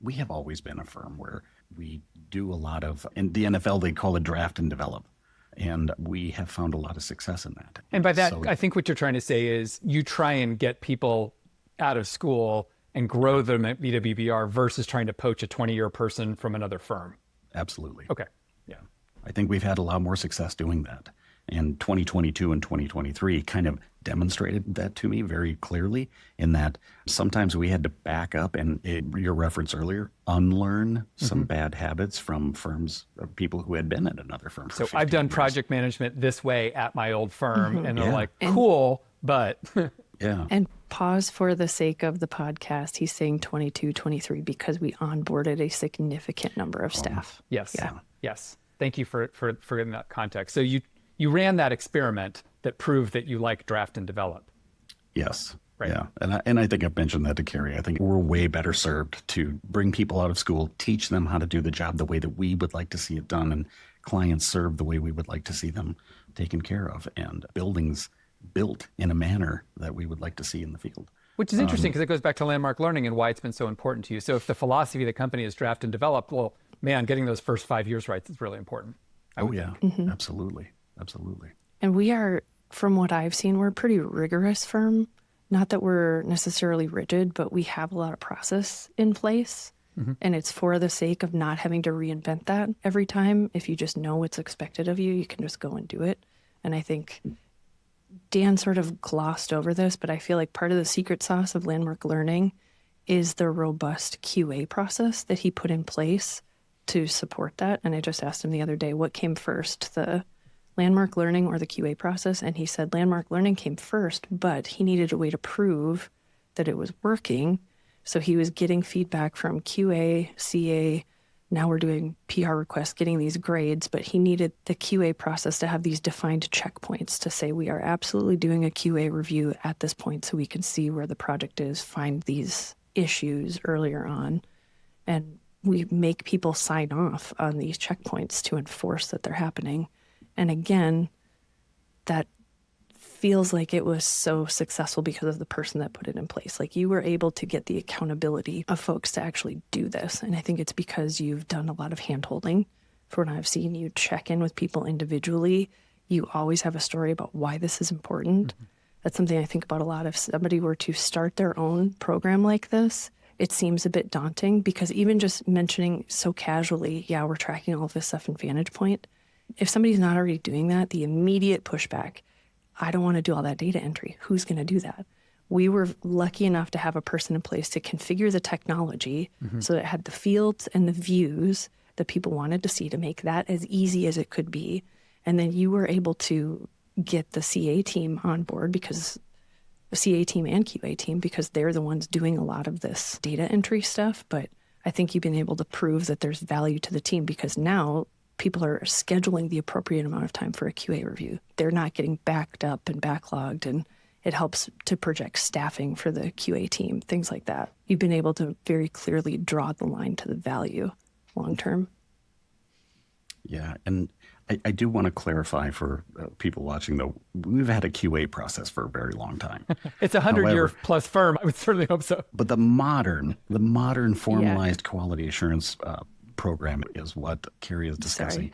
we have always been a firm where we do a lot of, in the NFL, they call it draft and develop. And we have found a lot of success in that. And by that, I think what you're trying to say is you try and get people out of school and grow them at BWBR versus trying to poach a 20-year person from another firm. Absolutely. Okay. Yeah. I think we've had a lot more success doing that. And 2022 and 2023 kind of demonstrated that to me very clearly, in that sometimes we had to back up and, your reference earlier, unlearn some bad habits from firms, people who had been at another firm for 15 I've done years. project management this way at my old firm, and they're like, cool, but... Yeah. And pause for the sake of the podcast. He's saying 22, 23 because we onboarded a significant number of staff. Yes. Yeah. Yes. Thank you for getting that context. So you ran that experiment that proved that you like draft and develop. Yes. Right. Yeah. And I think I've mentioned that to Kari. I think we're way better served to bring people out of school, teach them how to do the job the way that we would like to see it done, and clients served the way we would like to see them taken care of, and buildings built in a manner that we would like to see in the field. Which is interesting because it goes back to landmark learning and why it's been so important to you. So if the philosophy of the company is draft and develop, well, man, getting those first 5 years right is really important. Absolutely. Absolutely. And we are, from what I've seen, we're a pretty rigorous firm. Not that we're necessarily rigid, but we have a lot of process in place. And it's for the sake of not having to reinvent that every time. If you just know what's expected of you, you can just go and do it. And I think Dan sort of glossed over this, but I feel like part of the secret sauce of landmark learning is the robust QA process that he put in place to support that. And I just asked him the other day, what came first, the landmark learning or the QA process? And he said landmark learning came first, but he needed a way to prove that it was working. So he was getting feedback from QA, CA. Now we're doing PR requests, getting these grades, but he needed the QA process to have these defined checkpoints to say we are absolutely doing a QA review at this point so we can see where the project is, find these issues earlier on. And we make people sign off on these checkpoints to enforce that they're happening. And again, that feels like it was so successful because of the person that put it in place. Like you were able to get the accountability of folks to actually do this. And I think it's because you've done a lot of hand-holding. For what I've seen, you check in with people individually. You always have a story about why this is important. That's something I think about a lot. If somebody were to start their own program like this, it seems a bit daunting because even just mentioning so casually, yeah, we're tracking all of this stuff in Vantage Point. If somebody's not already doing that, the immediate pushback, I don't want to do all that data entry. Who's going to do that? We were lucky enough to have a person in place to configure the technology so that it had the fields and the views that people wanted to see to make that as easy as it could be. And then you were able to get the CA team on board, because the CA team and QA team, because they're the ones doing a lot of this data entry stuff. But I think you've been able to prove that there's value to the team, because now people are scheduling the appropriate amount of time for a QA review. They're not getting backed up and backlogged, and it helps to project staffing for the QA team, things like that. You've been able to very clearly draw the line to the value long term. Yeah, and I do want to clarify for people watching, though, we've had a QA process for a very long time. It's a 100-year plus firm. I would certainly hope so. But the modern formalized quality assurance program is what Kari is discussing.